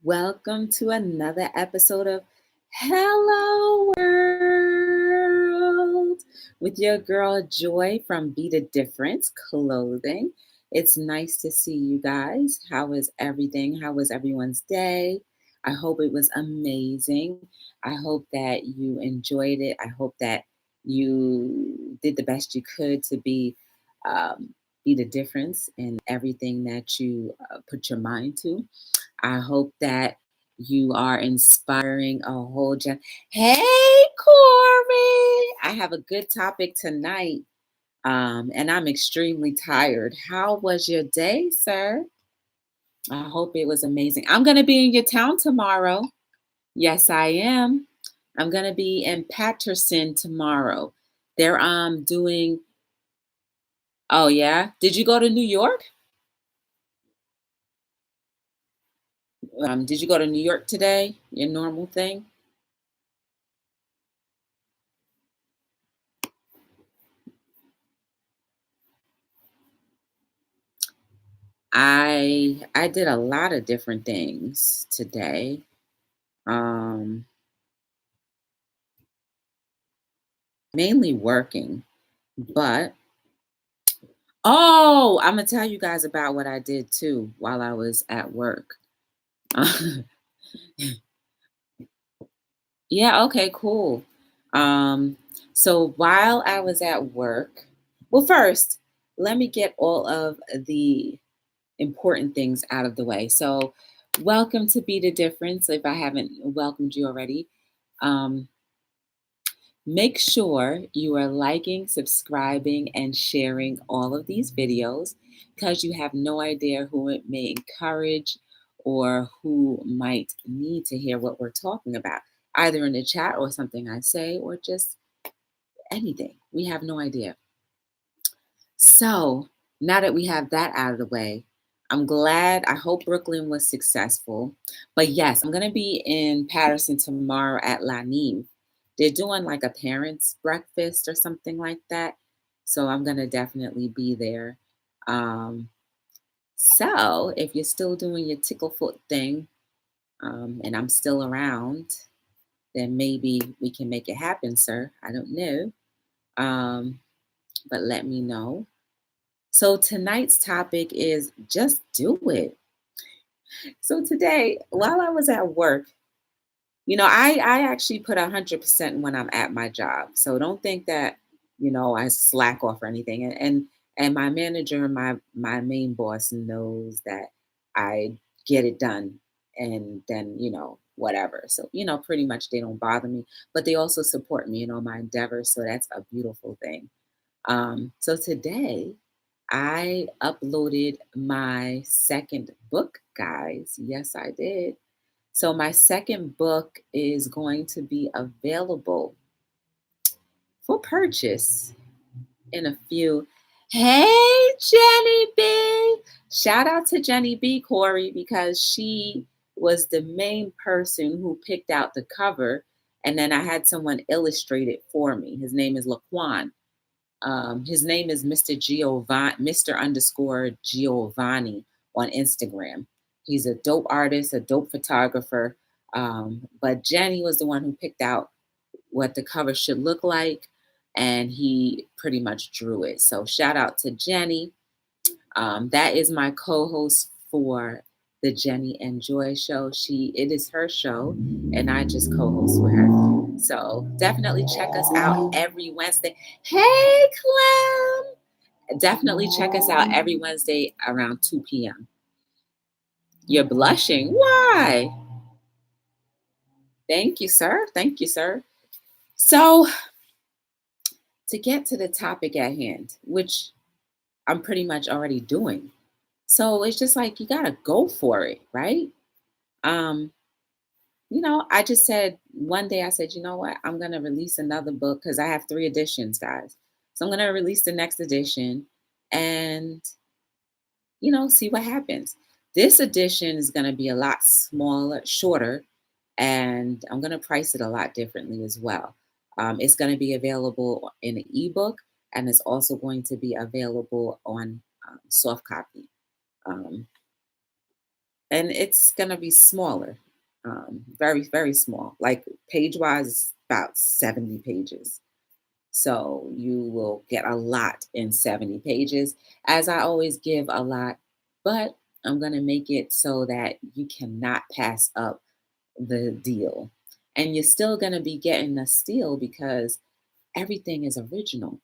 Welcome to another episode of Hello World with your girl Joy from Be the Difference Clothing. It's nice to see you guys. How is everything? How was everyone's day? I hope it was amazing. I hope that you enjoyed it. I hope that you did the best you could to be the difference in everything that you put your mind to. I hope that you are inspiring a whole Hey, Corey! I have a good topic tonight, and I'm extremely tired. How was your day, sir? I hope it was amazing. I'm going to be in your town tomorrow. Yes, I am. I'm going to be in Patterson tomorrow. They're doing. Oh yeah. Did you go to New York? Did you go to New York today? Your normal thing? I did a lot of different things today. Um, Mainly working, but I'm gonna tell you guys about what I did too while I was at work. Yeah, okay, cool. Um, so while I was at work, well, first, let me get all of the important things out of the way. So, welcome to Be the Difference. If I haven't welcomed you already, um, make sure you are liking, subscribing, and sharing all of these videos because you have no idea who it may encourage or who might need to hear what we're talking about, either in the chat or something I say, or just anything. We have no idea. So now that we have that out of the way, I'm glad. I hope Brooklyn was successful. But yes, I'm going to be in Patterson tomorrow at La Neve. They're doing like a parents' breakfast or something like that. So I'm going to definitely be there. Um, so if you're still doing your tickle foot thing and I'm still around, then maybe we can make it happen, sir. I don't know. Um, but let me know. So tonight's topic is just do it. So today, while I was at work, I actually put 100% when I'm at my job. So don't think that, I slack off or anything. And my manager, my main boss knows that I get it done and then, whatever. So, pretty much they don't bother me, but they also support me in all my endeavors. So that's a beautiful thing. So today I uploaded my second book, guys. Yes, I did. So my second book is going to be available for purchase in a few. Hey, Jenny B. Shout out to Jenny B, Corey, because she was the main person who picked out the cover. And then I had someone illustrate it for me. His name is Laquan. His name is Mr. Giovanni, Mr. underscore Giovanni on Instagram. He's a dope artist, a dope photographer. But Jenny was the one who picked out what the cover should look like, and he pretty much drew it. So shout out to Jenny. That is my co-host for the Jenny and Joy show. It is her show, and I just co-host with her. So definitely check us out every Wednesday. Hey, Clem! Definitely check us out every Wednesday around 2 p.m. You're blushing. Why? Thank you, sir. Thank you, sir. So to get to the topic at hand, which I'm pretty much already doing. So it's just like you gotta go for it, right? Um, I just said one day I said, you know what, I'm gonna release another book because I have 3 editions, guys. So I'm gonna release the next edition and see what happens. This edition is gonna be a lot smaller, shorter, and I'm gonna price it a lot differently as well. It's gonna be available in an ebook and it's also going to be available on soft copy. Um, and it's gonna be smaller, very, very small. Like page wise, about 70 pages. So you will get a lot in 70 pages. As I always give a lot, but I'm gonna make it so that you cannot pass up the deal. And you're still gonna be getting a steal because everything is original,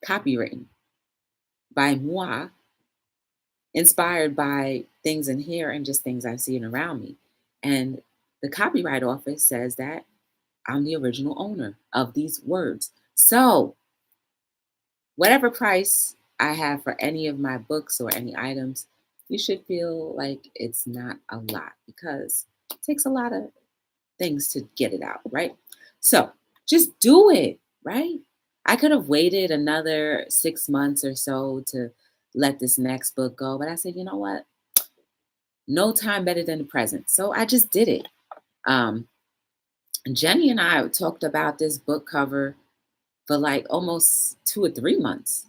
copywritten by moi, inspired by things in here and just things I've seen around me. And the copyright office says that I'm the original owner of these words. So, whatever price I have for any of my books or any items, you should feel like it's not a lot because it takes a lot of things to get it out, right? So, just do it, right? I could have waited another 6 months or so to let this next book go, but I said, you know what? No time better than the present. So I just did it. Um, Jenny and I talked about this book cover for like almost 2 or 3 months.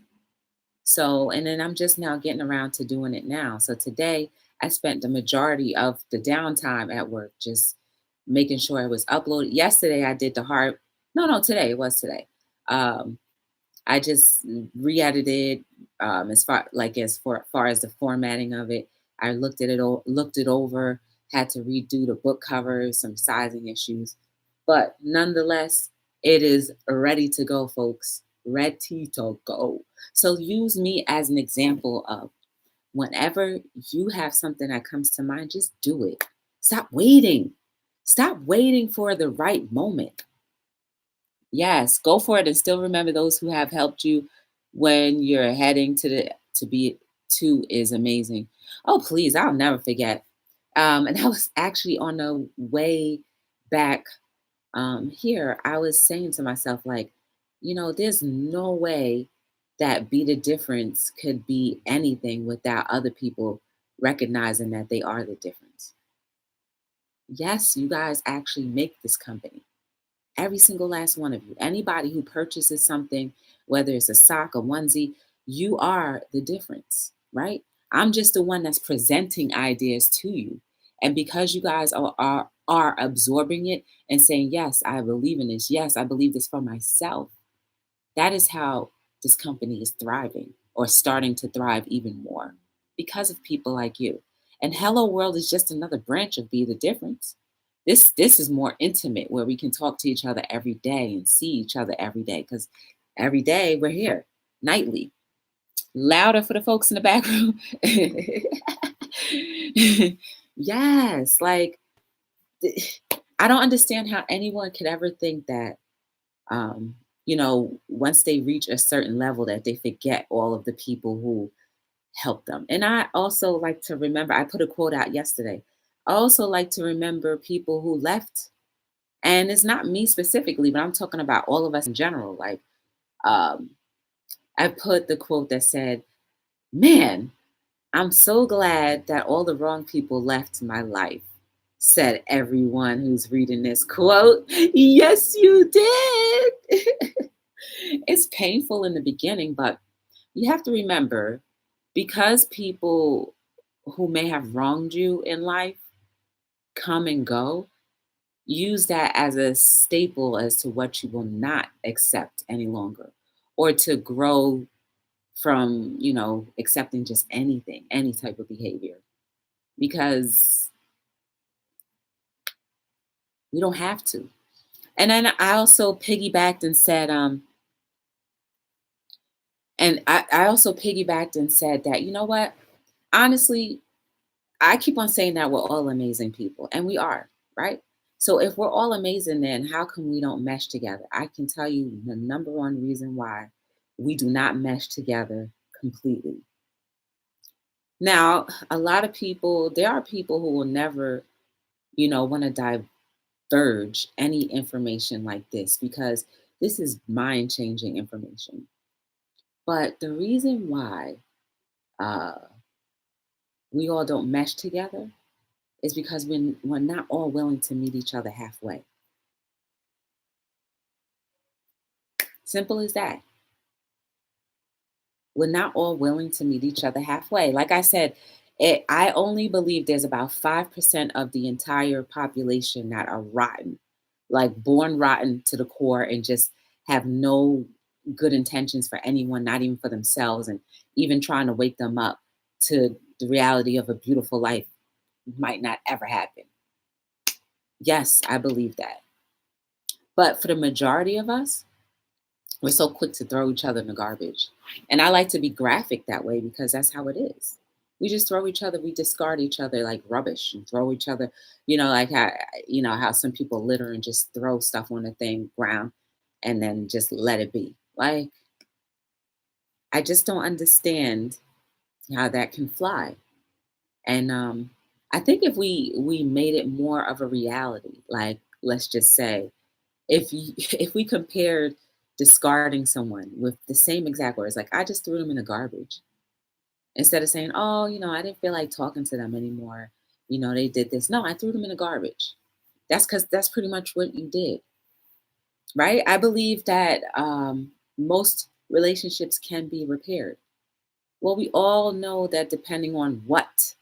So, and then I'm just now getting around to doing it now. So today I spent the majority of the downtime at work just making sure it was uploaded. Yesterday I did the hard, no, today, it was today. Um, I just re-edited far as the formatting of it. I looked it over, had to redo the book covers, some sizing issues, but nonetheless, it is ready to go, folks. Ready to go. So use me as an example of whenever you have something that comes to mind, just do it. Stop waiting. Stop waiting for the right moment. Yes, go for it and still remember those who have helped you when you're heading to be to is amazing. Oh, please, I'll never forget. And I was actually on the way back here. I was saying to myself, like, there's no way that Be the Difference could be anything without other people recognizing that they are the difference. Yes, you guys actually make this company. Every single last one of you. Anybody who purchases something, whether it's a sock, a onesie, you are the difference, right? I'm just the one that's presenting ideas to you. And because you guys are absorbing it and saying, yes, I believe in this. Yes, I believe this for myself. That is how this company is thriving or starting to thrive even more because of people like you. And Hello World is just another branch of Be the Difference. This is more intimate where we can talk to each other every day and see each other every day because every day we're here nightly. Louder for the folks in the back room. Yes, like I don't understand how anyone could ever think that once they reach a certain level that they forget all of the people who helped them. And I also like to remember, I put a quote out yesterday. I also like to remember people who left. And it's not me specifically, but I'm talking about all of us in general. Like, um, I put the quote that said, man, I'm so glad that all the wrong people left my life, said everyone who's reading this quote. Yes, you did. It's painful in the beginning, but you have to remember because people who may have wronged you in life come and go, use that as a staple as to what you will not accept any longer or to grow from, accepting just anything, any type of behavior because we don't have to. And then I also piggybacked and said, I also piggybacked and said that, you know what? Honestly, I keep on saying that we're all amazing people, and we are, right? So if we're all amazing, then how come we don't mesh together? I can tell you the number one reason why we do not mesh together completely. Now, a lot of people, there are people who will never, want to diverge any information like this because this is mind changing information. But the reason why uh, we all don't mesh together is because we're not all willing to meet each other halfway. Simple as that. We're not all willing to meet each other halfway. Like I said, I only believe there's about 5% of the entire population that are rotten, like born rotten to the core and just have no good intentions for anyone, not even for themselves, and even trying to wake them up to the reality of a beautiful life might not ever happen. Yes, I believe that. But for the majority of us, we're so quick to throw each other in the garbage. And I like to be graphic that way because that's how it is. We just throw each other, we discard each other like rubbish and throw each other, like how some people litter and just throw stuff on the thing ground and then just let it be. Like, I just don't understand how that can fly. And I think if we made it more of a reality, like let's just say if we compared discarding someone with the same exact words, like I just threw them in the garbage, instead of saying, oh, I didn't feel like talking to them anymore. They did this. No, I threw them in the garbage. That's because that's pretty much what you did, right? I believe that most relationships can be repaired. Well, we all know that depending on what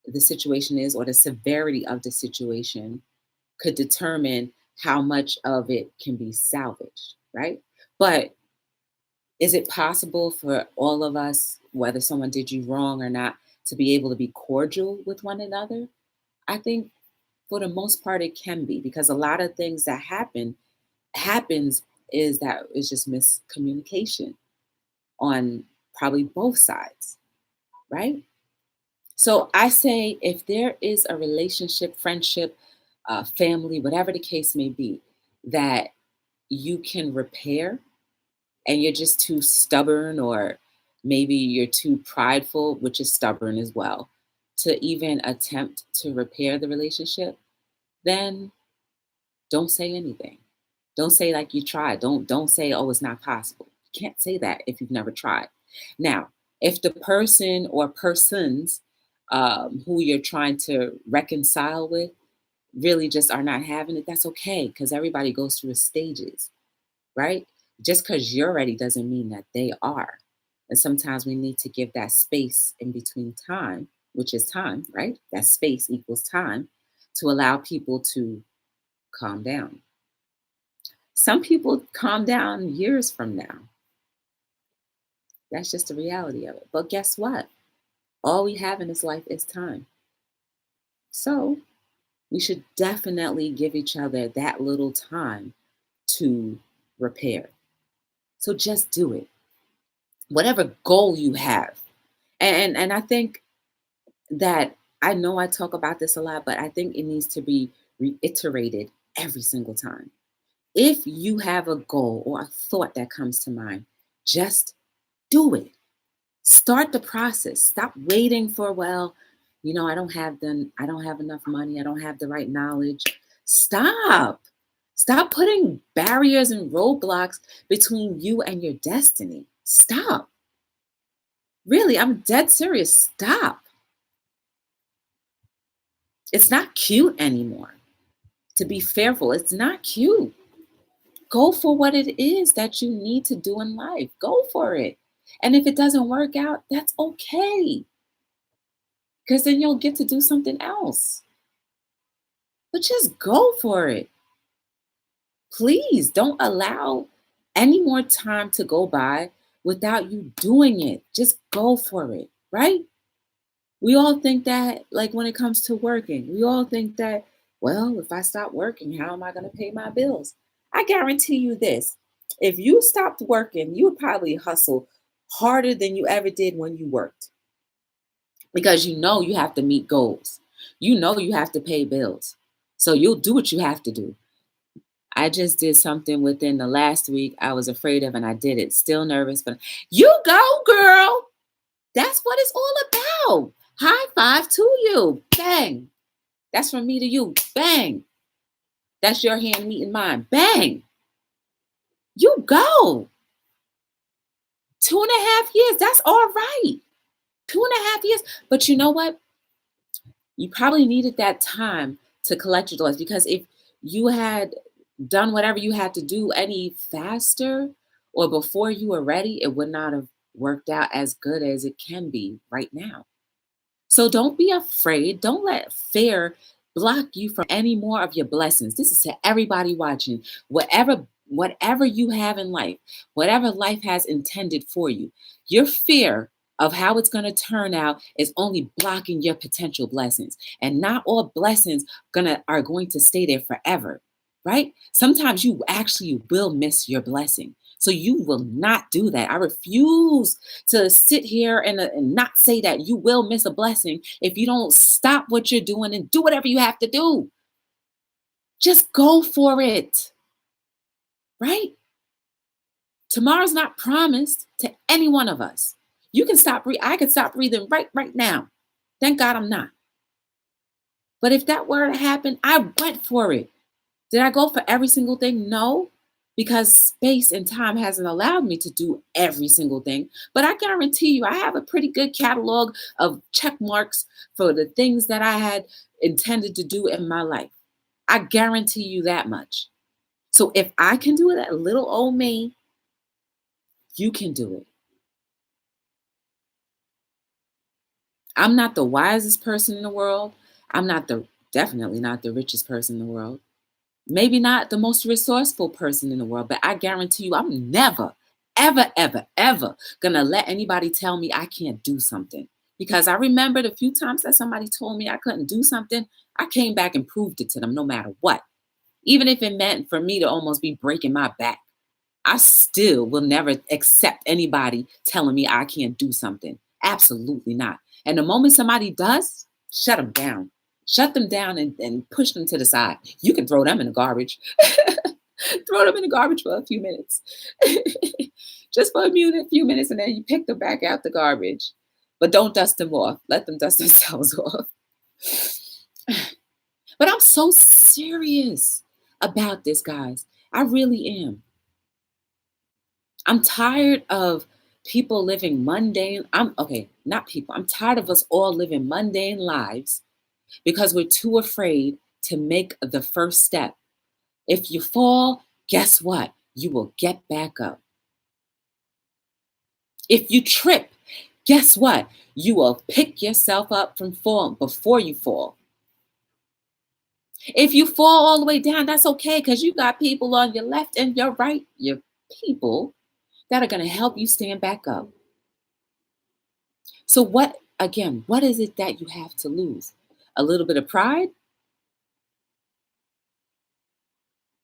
the situation is or the severity of the situation could determine how much of it can be salvaged, right? But is it possible for all of us, whether someone did you wrong or not, to be able to be cordial with one another? I think for the most part it can be, because a lot of things that happens is that it's just miscommunication on probably both sides, right? So I say if there is a relationship, friendship, family, whatever the case may be, that you can repair and you're just too stubborn, or maybe you're too prideful, which is stubborn as well, to even attempt to repair the relationship, then don't say anything. Don't say like you tried. Don't say, oh, it's not possible. You can't say that if you've never tried. Now, if the person or persons who you're trying to reconcile with really just are not having it, that's okay, because everybody goes through stages, right? Just because you're ready doesn't mean that they are. And sometimes we need to give that space in between time, which is time, right? That space equals time, to allow people to calm down. Some people calm down years from now. That's just the reality of it. But guess what? All we have in this life is time. So we should definitely give each other that little time to repair. So just do it. Whatever goal you have. And I think that, I know I talk about this a lot, but I think it needs to be reiterated every single time. If you have a goal or a thought that comes to mind, just do it. Start the process. Stop waiting for, well, I don't have enough money, I don't have the right knowledge. Stop. Stop putting barriers and roadblocks between you and your destiny. Stop. Really, I'm dead serious. Stop. It's not cute anymore. To be fearful, it's not cute. Go for what it is that you need to do in life. Go for it. And if it doesn't work out, that's okay, because then you'll get to do something else. But just go for it. Please don't allow any more time to go by without you doing it. Just go for it, right? We all think that, like when it comes to working, we all think that, well, if I stop working, how am I going to pay my bills? I guarantee you this: if you stopped working, you would probably hustle harder than you ever did when you worked, because you know you have to meet goals. You know you have to pay bills. So you'll do what you have to do. I just did something within the last week I was afraid of, and I did it. Still nervous, but you go, girl. That's what it's all about. High five to you. Bang. That's from me to you. Bang. That's your hand meeting mine. Bang. You go. 2.5 years. That's all right. 2.5 years. But you know what? You probably needed that time to collect your thoughts, because if you had done whatever you had to do any faster or before you were ready, it would not have worked out as good as it can be right now. So don't be afraid. Don't let fear block you from any more of your blessings. This is to everybody watching. Whatever you have in life, whatever life has intended for you, your fear of how it's going to turn out is only blocking your potential blessings. And not all blessings are going to stay there forever, right? Sometimes you actually will miss your blessing. So you will not do that. I refuse to sit here and not say that you will miss a blessing if you don't stop what you're doing and do whatever you have to do. Just go for it, right? Tomorrow's not promised to any one of us. You can stop breathing. I could stop breathing right now. Thank God I'm not. But if that were to happen, I went for it. Did I go for every single thing? No, because space and time hasn't allowed me to do every single thing. But I guarantee you, I have a pretty good catalog of check marks for the things that I had intended to do in my life. I guarantee you that much. So if I can do it, that little old me, you can do it. I'm not the wisest person in the world. I'm not definitely not the richest person in the world. Maybe not the most resourceful person in the world, but I guarantee you, I'm never, ever, ever, ever gonna let anybody tell me I can't do something. Because I remember the few times that somebody told me I couldn't do something, I came back and proved it to them no matter what. Even if it meant for me to almost be breaking my back, I still will never accept anybody telling me I can't do something. Absolutely not. And the moment somebody does, shut them down. Shut them down and push them to the side. You can throw them in the garbage. Throw them in the garbage for a few minutes. Just for a few minutes, and then you pick them back out the garbage. But don't dust them off. Let them dust themselves off. But I'm so serious about this, guys. I really am. I'm tired of people living mundane. Not people. I'm tired of us all living mundane lives because we're too afraid to make the first step. If you fall, guess what? You will get back up. If you trip, guess what? You will pick yourself up from falling before you fall. If you fall all the way down, that's okay because you got people on your left and your right, your people that are going to help you stand back up. So what is it that you have to lose? A little bit of pride?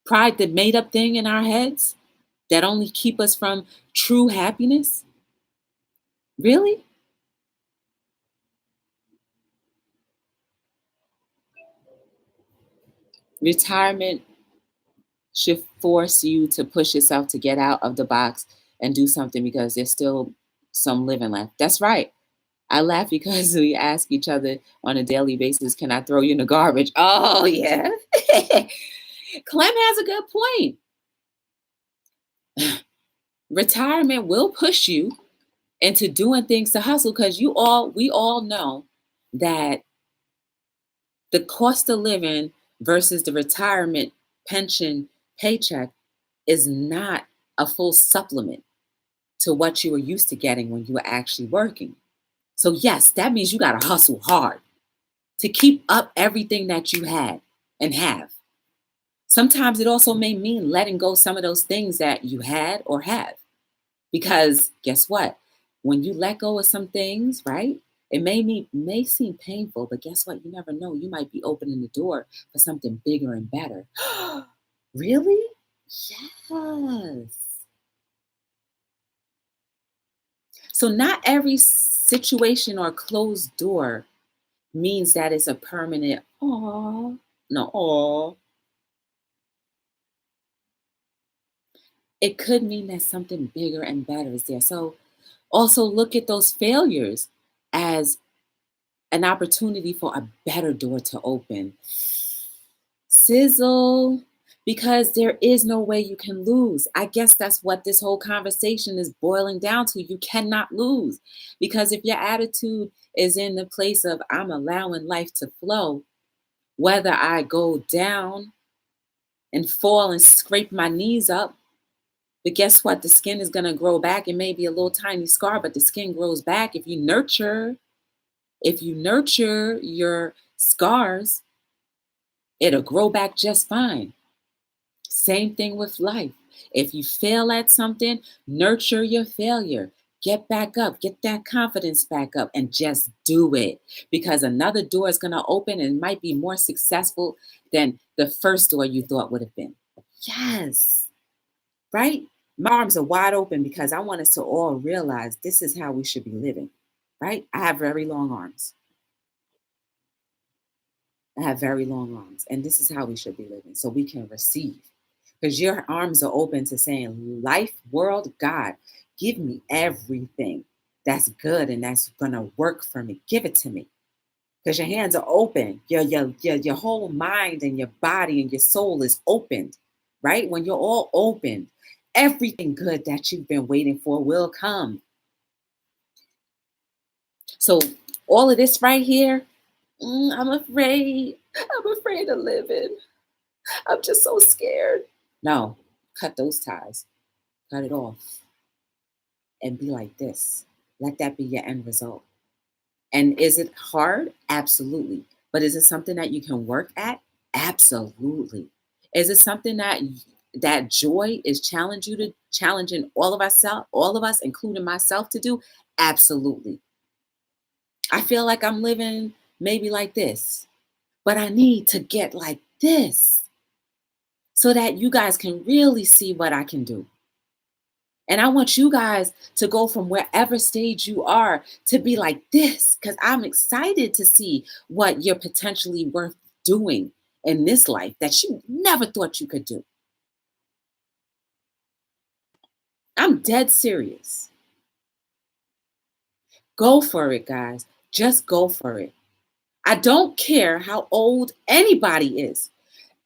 Pride, the made up thing in our heads that only keep us from true happiness? Really? Retirement should force you to push yourself to get out of the box and do something because there's still some living left. That's right. I laugh because we ask each other on a daily basis, can I throw you in the garbage? Oh, yeah. Clem has a good point. Retirement will push you into doing things to hustle because we all know that the cost of living versus the retirement pension paycheck is not a full supplement to what you were used to getting when you were actually working. So yes, that means you got to hustle hard to keep up everything that you had and have. Sometimes it also may mean letting go some of those things that you had or have. Because guess what? When you let go of some things, right? It may seem painful, but guess what? You never know. You might be opening the door for something bigger and better. Really? Yes. So not every situation or closed door means that it's a permanent, no. It could mean that something bigger and better is there. So also look at those failures as an opportunity for a better door to open. Sizzle, because there is no way you can lose. I guess that's what this whole conversation is boiling down to. You cannot lose. Because if your attitude is in the place of, I'm allowing life to flow, whether I go down and fall and scrape my knees up, but guess what? The skin is going to grow back. It may be a little tiny scar, but the skin grows back if you nurture. If you nurture your scars, it'll grow back just fine. Same thing with life. If you fail at something, nurture your failure. Get back up, get that confidence back up, and just do it, because another door is going to open and it might be more successful than the first door you thought would have been. Yes, right? My arms are wide open because I want us to all realize this is how we should be living, right? I have very long arms. I have very long arms, and this is how we should be living so we can receive. Because your arms are open to saying, life, world, God, give me everything that's good and that's going to work for me. Give it to me. Because your hands are open. Your whole mind and your body and your soul is opened, right? When you're all open, everything good that you've been waiting for will come. So, all of this right here, I'm afraid. I'm afraid of living. I'm just so scared. No, cut those ties, cut it off, and be like this. Let that be your end result. And is it hard? Absolutely. But is it something that you can work at? Absolutely. Is it something that joy is challenging all of us, including myself, to do? Absolutely. I feel like I'm living maybe like this, but I need to get like this so that you guys can really see what I can do. And I want you guys to go from wherever stage you are to be like this, because I'm excited to see what you're potentially worth doing in this life that you never thought you could do. I'm dead serious. Go for it, guys. Just go for it. I don't care how old anybody is.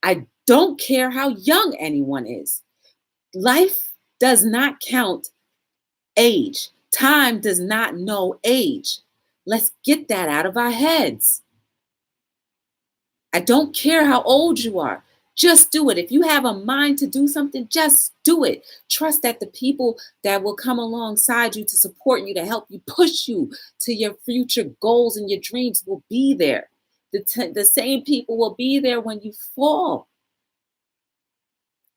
I don't care how young anyone is. Life does not count age. Time does not know age. Let's get that out of our heads. I don't care how old you are. Just do it. If you have a mind to do something, just do it. Trust that the people that will come alongside you to support you, to help you push you to your future goals and your dreams will be there. The same people will be there when you fall.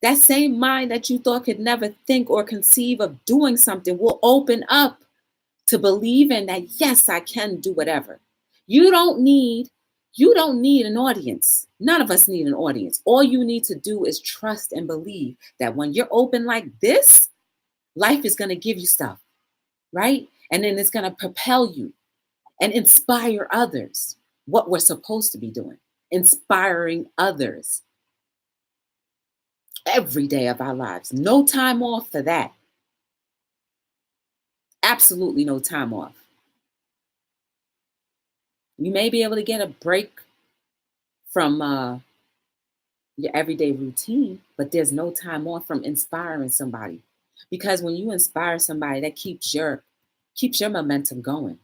That same mind that you thought could never think or conceive of doing something will open up to believe in that, yes, I can do whatever. You don't need an audience. None of us need an audience. All you need to do is trust and believe that when you're open like this, life is going to give you stuff, right? And then it's going to propel you and inspire others. What we're supposed to be doing, inspiring others every day of our lives. No time off for that. Absolutely no time off. You may be able to get a break from your everyday routine, but there's no time off from inspiring somebody. Because when you inspire somebody, that keeps your momentum going.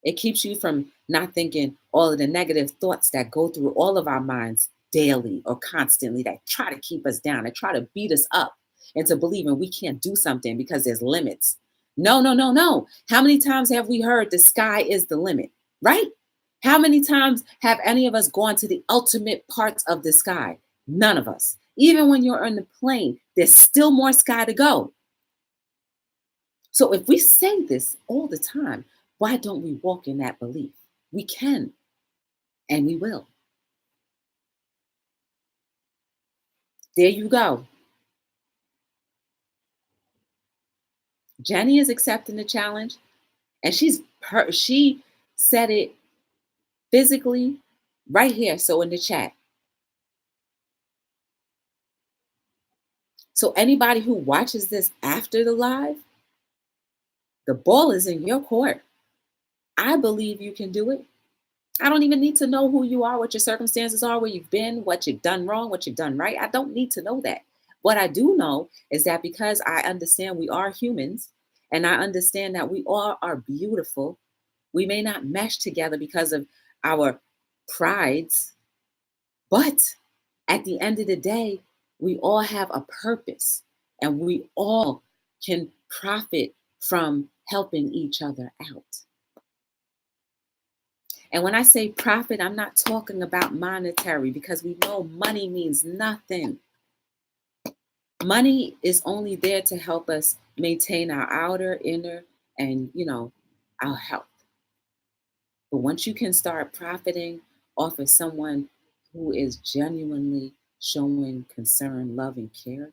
It keeps you from not thinking all of the negative thoughts that go through all of our minds daily or constantly that try to keep us down, that try to beat us up into believing we can't do something because there's limits. No, no, no, no. How many times have we heard the sky is the limit, right? How many times have any of us gone to the ultimate parts of the sky? None of us. Even when you're on the plane, there's still more sky to go. So if we say this all the time, why don't we walk in that belief? We can and we will. There you go. Jenny is accepting the challenge, and she said it physically right here. So in the chat. So anybody who watches this after the live, the ball is in your court. I believe you can do it. I don't even need to know who you are, what your circumstances are, where you've been, what you've done wrong, what you've done right. I don't need to know that. What I do know is that because I understand we are humans and I understand that we all are beautiful, we may not mesh together because of our prides, but at the end of the day, we all have a purpose and we all can profit from helping each other out. And when I say profit, I'm not talking about monetary because we know money means nothing. Money is only there to help us maintain our outer, inner, and our health. But once you can start profiting off of someone who is genuinely showing concern, love, and care,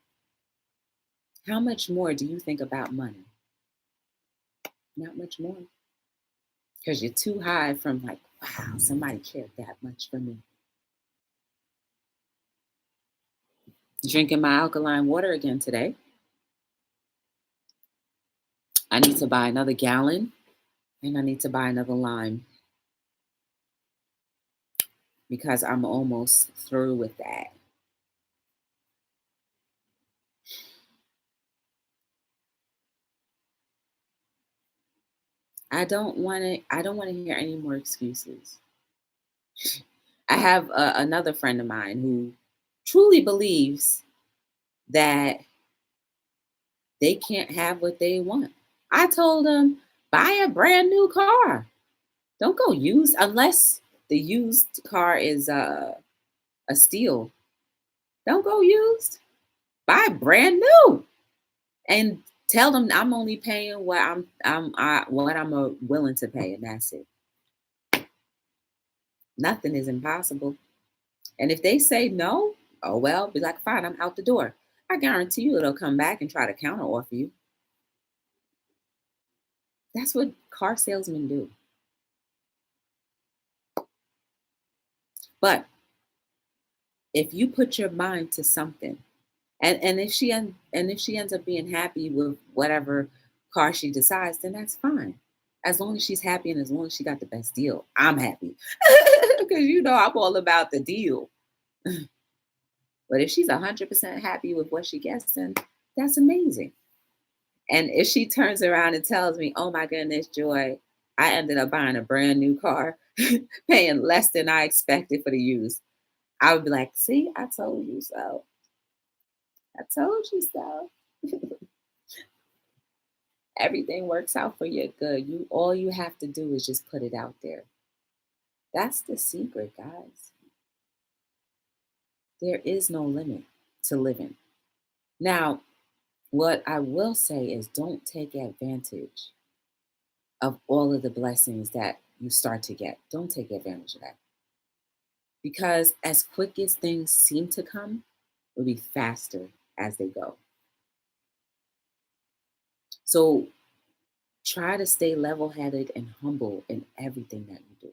how much more do you think about money? Not much more. Because you're too high from like, wow, somebody cared that much for me. Drinking my alkaline water again today. I need to buy another gallon and I need to buy another lime because I'm almost through with that. I don't want to hear any more excuses. I have another friend of mine who truly believes that they can't have what they want. I told them, buy a brand new car. Don't go use unless the used car is a steal. Don't go used. Buy brand new and tell them I'm only paying what I'm willing to pay, and that's it. Nothing is impossible. And if they say no, oh well, be like, fine, I'm out the door. I guarantee you it'll come back and try to counter offer you. That's what car salesmen do. But if you put your mind to something, and if she ends up being happy with whatever car she decides, then that's fine. As long as she's happy and as long as she got the best deal, I'm happy. Because I'm all about the deal. But if she's 100% happy with what she gets, then that's amazing. And if she turns around and tells me, oh my goodness, Joy, I ended up buying a brand new car, paying less than I expected for the use, I would be like, see, I told you so. I told you so. Everything works out for your good. All you have to do is just put it out there. That's the secret, guys. There is no limit to living. Now, what I will say is don't take advantage of all of the blessings that you start to get. Don't take advantage of that. Because as quick as things seem to come, it'll be faster as they go. So try to stay level headed and humble in everything that you do.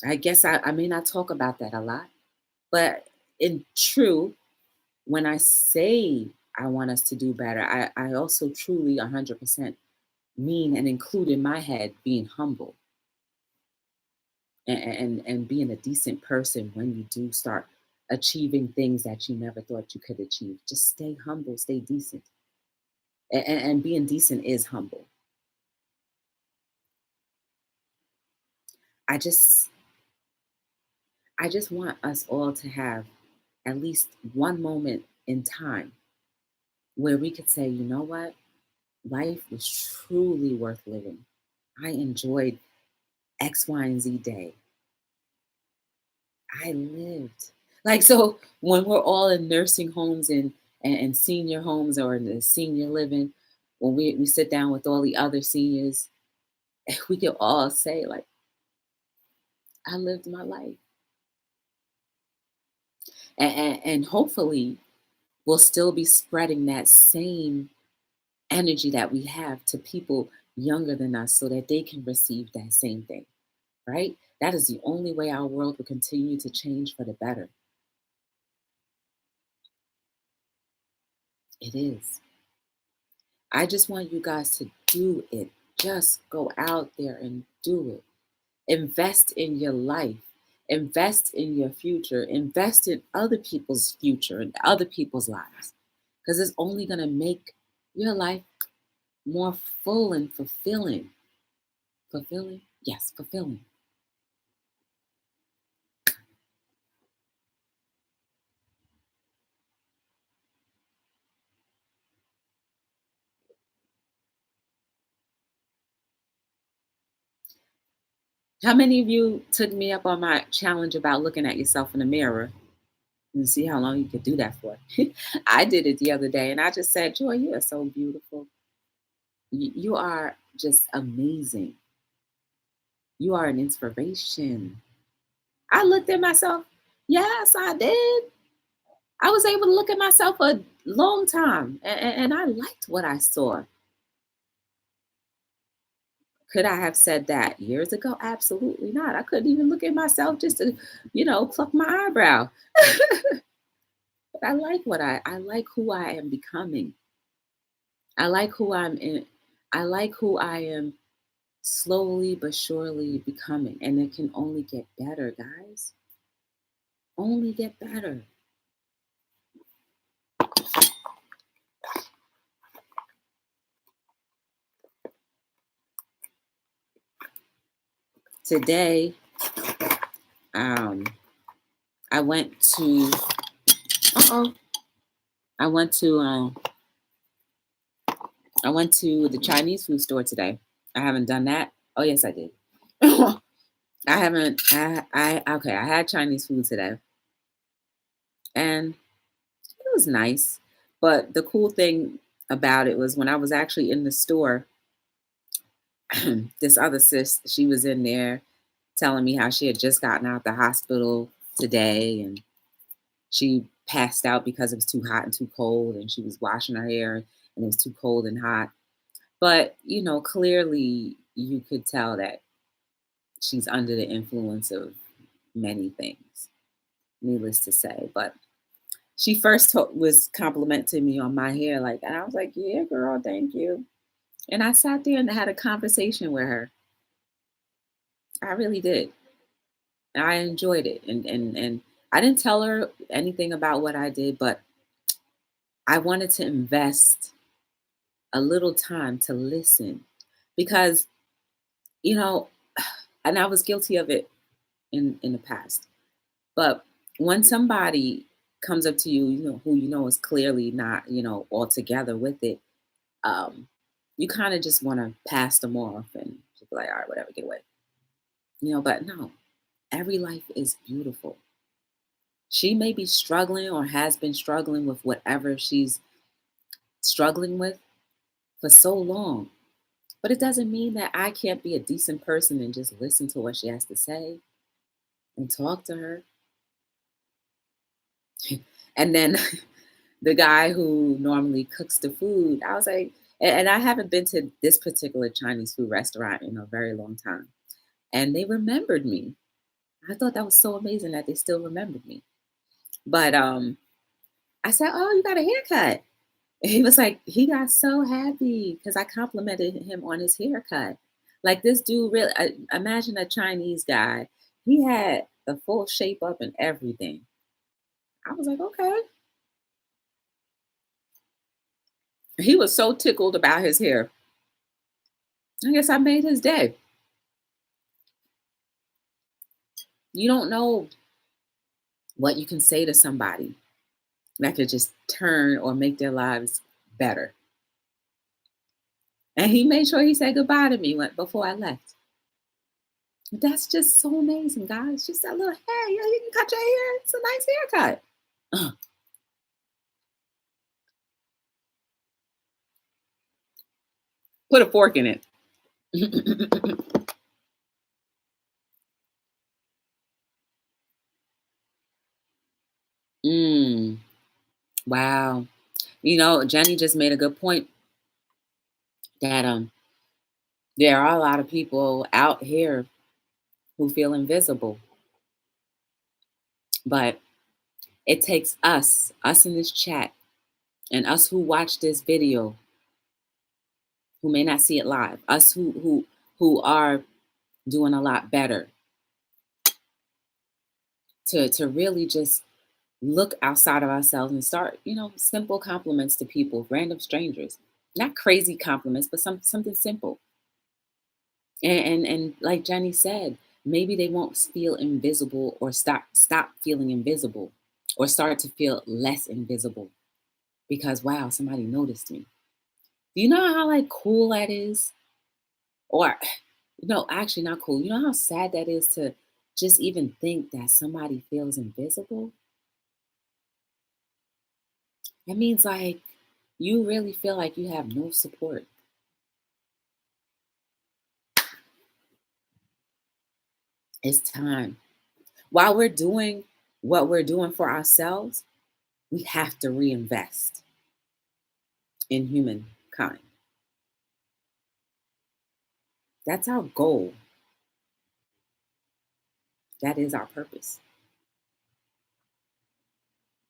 I guess I may not talk about that a lot, but in true, when I say I want us to do better, I also truly 100% mean and include in my head being humble and being a decent person when you do start achieving things that you never thought you could achieve. Just stay humble, stay decent. And being decent is humble. I just I just want us all to have at least one moment in time where we could say, you know what? Life was truly worth living. I enjoyed X, Y, and Z day. I lived. Like, so when we're all in nursing homes and senior homes or in the senior living, when we sit down with all the other seniors, we can all say, like, I lived my life. And hopefully we'll still be spreading that same energy that we have to people younger than us so that they can receive that same thing, right? That is the only way our world will continue to change for the better. It is. I just want you guys to do it. Just go out there and do it. Invest in your life. Invest in your future. Invest in other people's future and other people's lives. Because it's only going to make your life more full and fulfilling. Fulfilling? Yes, fulfilling. How many of you took me up on my challenge about looking at yourself in the mirror and see how long you could do that for? I did it the other day and I just said, Joy, you are so beautiful. You are just amazing. You are an inspiration. I looked at myself. Yes, I did. I was able to look at myself a long time and I liked what I saw. Could I have said that years ago? Absolutely not. I couldn't even look at myself just to, pluck my eyebrow. But I like I like who I am becoming. I like who I'm in. I like who I am slowly but surely becoming. And it can only get better, guys. Only get better. Today, um, I went to uh-oh. I went to the Chinese food store today. I haven't done that. Oh yes, I did. I haven't I had Chinese food today. And it was nice. But the cool thing about it was when I was actually in the store, this other sis, she was in there telling me how she had just gotten out the hospital today and she passed out because it was too hot and too cold and she was washing her hair and it was too cold and hot. But, clearly you could tell that she's under the influence of many things, needless to say. But she first was complimenting me on my hair, like, and I was like, "Yeah, girl, thank you." And I sat there and had a conversation with her. I really did. And I enjoyed it, and I didn't tell her anything about what I did, but I wanted to invest a little time to listen because you know, and I was guilty of it in the past. But when somebody comes up to you, who is clearly not, all together with it, um, you kind of just want to pass them off and just be like, all right, whatever, get away. But no, every life is beautiful. She may be struggling or has been struggling with whatever she's struggling with for so long. But it doesn't mean that I can't be a decent person and just listen to what she has to say and talk to her. And then the guy who normally cooks the food, I was like, and I haven't been to this particular Chinese food restaurant in a very long time. And they remembered me. I thought that was so amazing that they still remembered me. But I said, "Oh, you got a haircut." And he was like, he got so happy because I complimented him on his haircut. Like this dude really, imagine a Chinese guy. He had the full shape up and everything. I was like, okay. He was so tickled about his hair. I guess I made his day. You don't know what you can say to somebody that could just turn or make their lives better. And he made sure he said goodbye to me before I left. That's just so amazing, guys. Just that little, hey, you can cut your hair. It's a nice haircut. Put a fork in it. mm, wow. Jenny just made a good point that there are a lot of people out here who feel invisible. But it takes us in this chat, and us who watch this video, who may not see it live, us who are doing a lot better, to really just look outside of ourselves and start, simple compliments to people, random strangers. Not crazy compliments, but something simple. And like Jenny said, maybe they won't feel invisible or stop feeling invisible or start to feel less invisible because wow, somebody noticed me. Do you know how like cool that is? Or No, actually not cool. You know how sad that is to just even think that somebody feels invisible? That means like you really feel like you have no support. It's time. While we're doing what we're doing for ourselves, we have to reinvest in humankind. That's our goal. That is our purpose.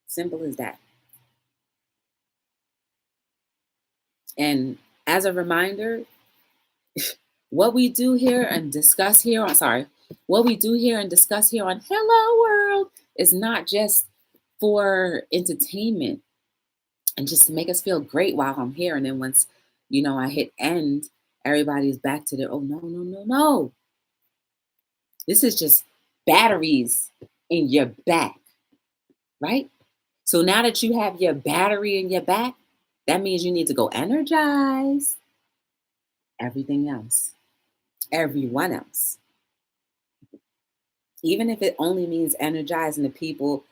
Simple as that. And as a reminder, what we do here and discuss here on sorry, what we do here and discuss here on Hello World is not just for entertainment and just to make us feel great while I'm here. And then once, I hit end, everybody's back to their, oh, no, no, no, no. This is just batteries in your back, right? So now that you have your battery in your back, that means you need to go energize everything else, everyone else. Even if it only means energizing the people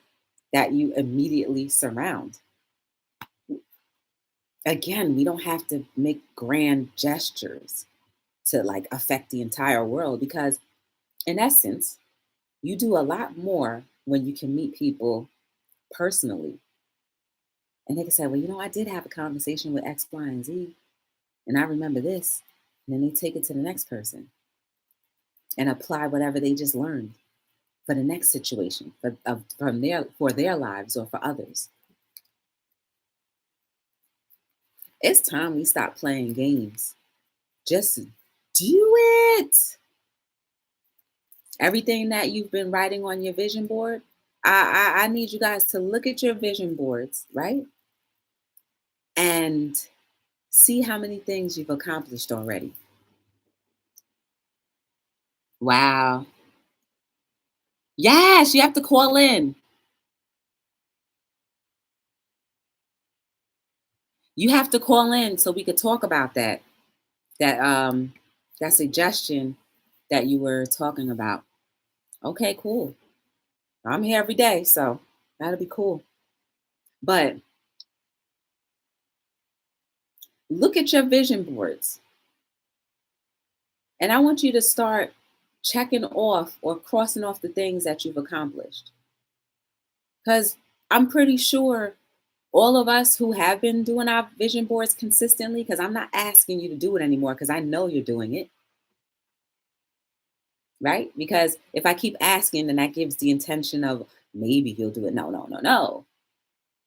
that you immediately surround. Again, we don't have to make grand gestures to like affect the entire world because, in essence, you do a lot more when you can meet people personally. And they can say, well, I did have a conversation with X, Y, and Z, and I remember this. And then they take it to the next person and apply whatever they just learned for the next situation, for their lives or for others. It's time we stop playing games. Just do it. Everything that you've been writing on your vision board, I need you guys to look at your vision boards, right? And see how many things you've accomplished already. Wow. Yes, you have to call in. You have to call in so we could talk about that. That suggestion that you were talking about. Okay, cool. I'm here every day, so that'll be cool. But look at your vision boards. And I want you to start checking off or crossing off the things that you've accomplished. Because I'm pretty sure all of us who have been doing our vision boards consistently, because I'm not asking you to do it anymore, because I know you're doing it, right? Because if I keep asking, then that gives the intention of maybe you'll do it. No, no, no, no.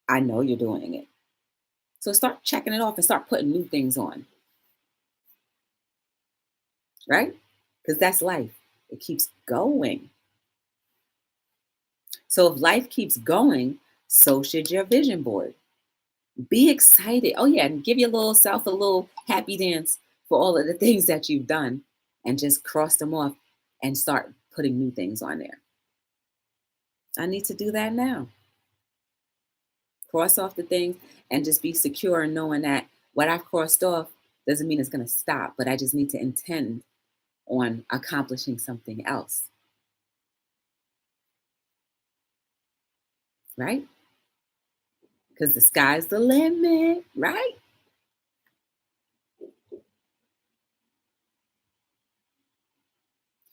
I know you're doing it. So start checking it off and start putting new things on, right? Because that's life. It keeps going. So if life keeps going, so should your vision board. Be excited. Oh, yeah. And give your little self a little happy dance for all of the things that you've done and just cross them off and start putting new things on there. I need to do that now. Cross off the things and just be secure in knowing that what I've crossed off doesn't mean it's going to stop, but I just need to intend on accomplishing something else. Right? Because the sky's the limit, right?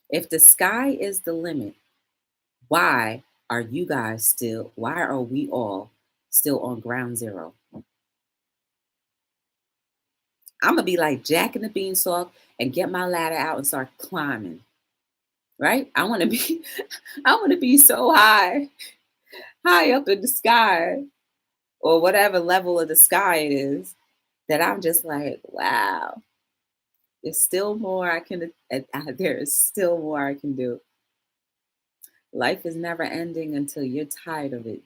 If the sky is the limit, why are we all still on ground zero? I'm gonna be like Jack and the Beanstalk and get my ladder out and start climbing. Right? I wanna be I wanna be so high up in the sky or whatever level of the sky it is that I'm just like, wow, there's still more I can there is still more I can do. Life is never ending until you're tired of it.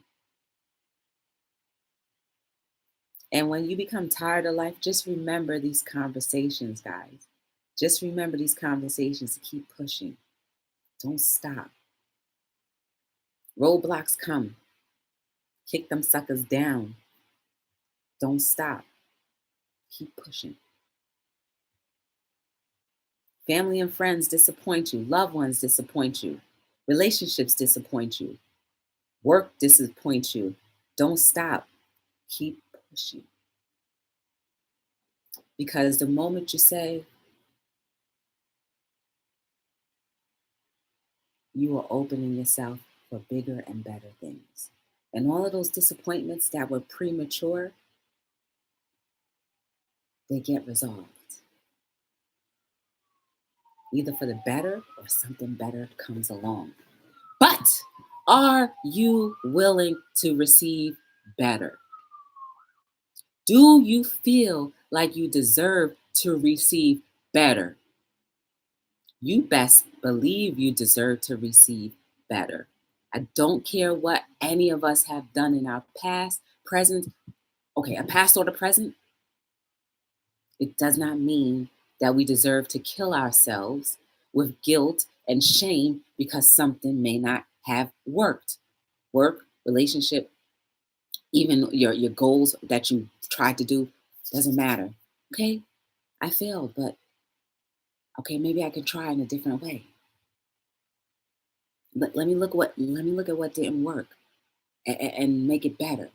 And when you become tired of life, just remember these conversations, guys. Just remember these conversations to keep pushing. Don't stop. Roadblocks come. Kick them suckers down. Don't stop. Keep pushing. Family and friends disappoint you. Loved ones disappoint you. Relationships disappoint you. Work disappoints you. Don't stop. Keep pushing. Because the moment you say, you are opening yourself for bigger and better things. And all of those disappointments that were premature, they get resolved. Either for the better or something better comes along. But are you willing to receive better? Do you feel like you deserve to receive better? You best believe you deserve to receive better. I don't care what any of us have done in our past, present, okay, a past or the present. It does not mean that we deserve to kill ourselves with guilt and shame because something may not have worked. Work, relationship, even your goals that you tried to do, doesn't matter. Okay, I failed, but okay, maybe I can try in a different way. Let me look at what didn't work and make it better.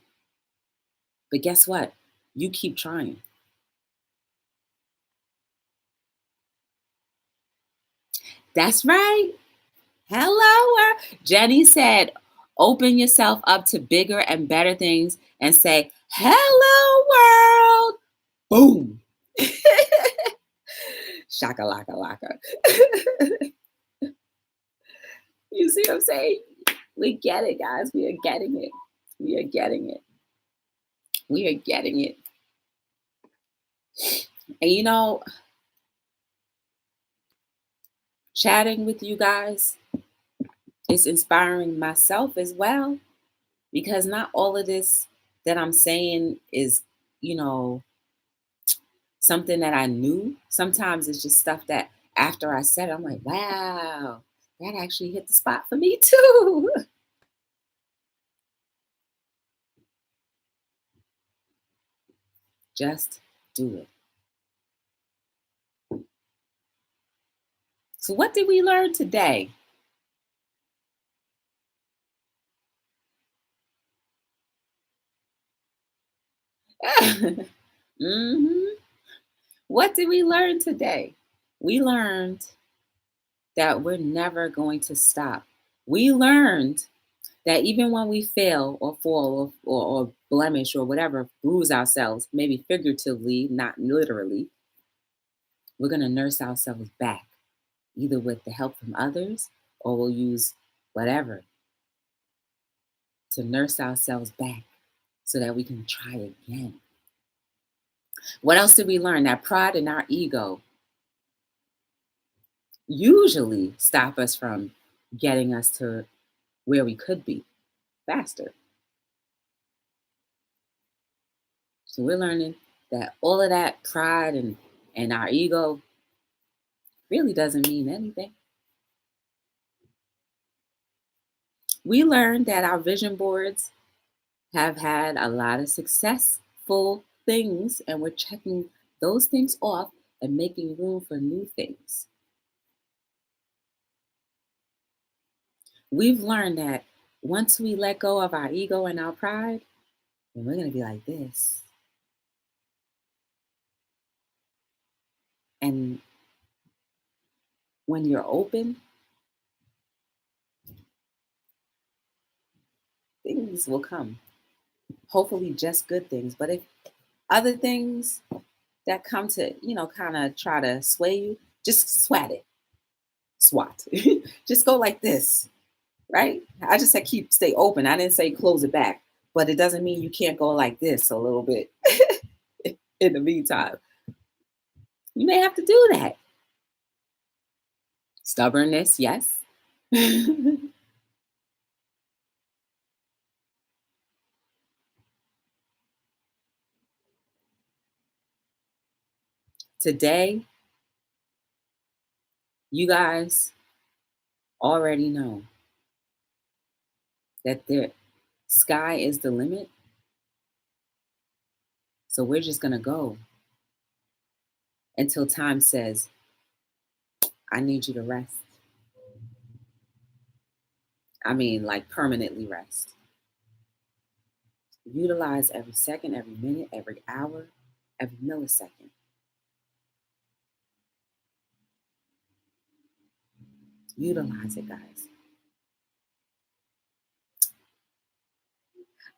But guess what? You keep trying. That's right. Hello. Jenny said, open yourself up to bigger and better things and say, hello, world. Boom. Shaka laka laka. You see what I'm saying? We get it, guys. We are getting it. We are getting it. We are getting it. And chatting with you guys is inspiring myself as well because not all of this that I'm saying is, you know, something that I knew. Sometimes it's just stuff that after I said it, I'm like, wow, that actually hit the spot for me too. Just do it. So, what did we learn today? hmm What did we learn today? We learned that we're never going to stop. We learned that even when we fail or fall or blemish or whatever, bruise ourselves, maybe figuratively, not literally, we're going to nurse ourselves back, either with the help from others or we'll use whatever to nurse ourselves back so that we can try again. What else did we learn? That pride and our ego usually stop us from getting us to where we could be faster. So we're learning that all of that pride and our ego really doesn't mean anything. We learned that our vision boards have had a lot of successful things, and we're checking those things off and making room for new things. We've learned that once we let go of our ego and our pride, then we're going to be like this. And when you're open, things will come. Hopefully, just good things. But if other things that come to, kind of try to sway you, just swat it. Swat. Just go like this, right? I just said stay open. I didn't say close it back, but it doesn't mean you can't go like this a little bit in the meantime. You may have to do that. Stubbornness, yes. Today, you guys already know that the sky is the limit. So we're just going to go until time says, I need you to rest. I mean, like permanently rest. Utilize every second, every minute, every hour, every millisecond. Utilize it, guys.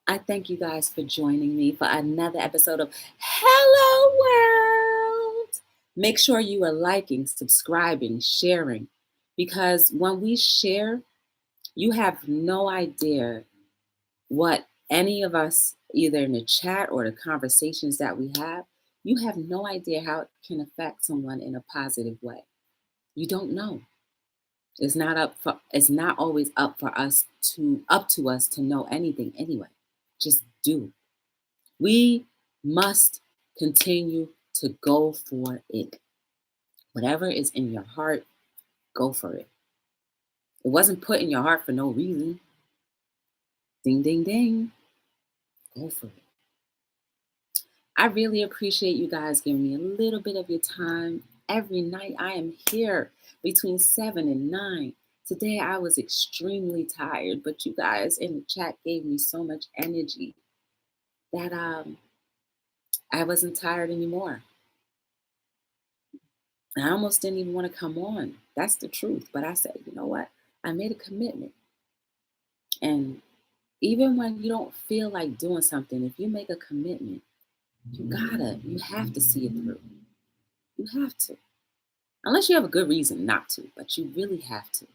I thank you guys for joining me for another episode of Hello World. Make sure you are liking, subscribing, sharing, because when we share, you have no idea what any of us, either in the chat or the conversations that we have, you have no idea how it can affect someone in a positive way. You don't know. It's not always up to us to know anything anyway. Just do. We must continue to go for it. Whatever is in your heart, go for it. It wasn't put in your heart for no reason. Ding, ding, ding. Go for it. I really appreciate you guys giving me a little bit of your time. Every night I am here between 7 and 9. Today I was extremely tired, but you guys in the chat gave me so much energy that I wasn't tired anymore. I almost didn't even want to come on. That's the truth. But I said, you know what? I made a commitment. And even when you don't feel like doing something, if you make a commitment, you have to see it through. You have to. Unless you have a good reason not to, but you really have to.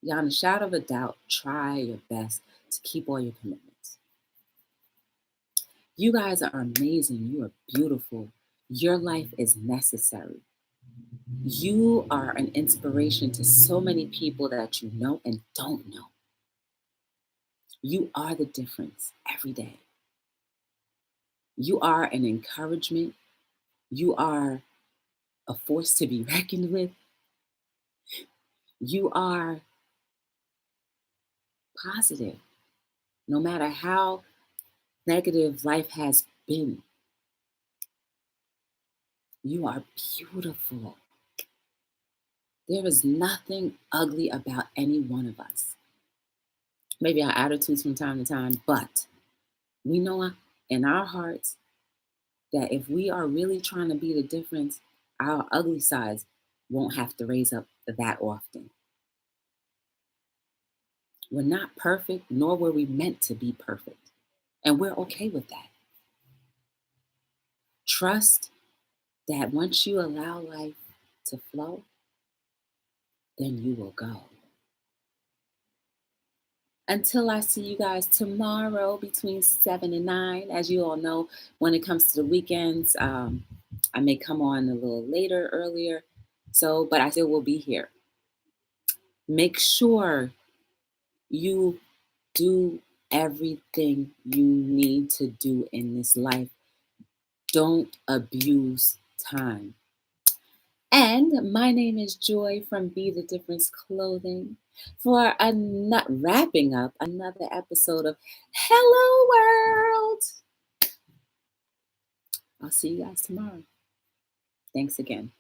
Beyond a shadow of a doubt, try your best to keep all your commitments. You guys are amazing. You are beautiful. Your life is necessary. You are an inspiration to so many people that you know and don't know. You are the difference every day. You are an encouragement. You are a force to be reckoned with. You are positive. No matter how negative life has been, you are beautiful. There is nothing ugly about any one of us. Maybe our attitudes from time to time, but we know in our hearts that if we are really trying to be the difference, our ugly sides won't have to raise up that often. We're not perfect, nor were we meant to be perfect. And we're okay with that. Trust that once you allow life to flow, then you will go. Until I see you guys tomorrow between 7 and 9. As you all know, when it comes to the weekends, I may come on a little later, earlier. But I still will be here. Make sure you do everything you need to do in this life. Don't abuse time. And my name is Joy from Be the Difference Clothing for wrapping up another episode of Hello World. I'll see you guys tomorrow. Thanks again.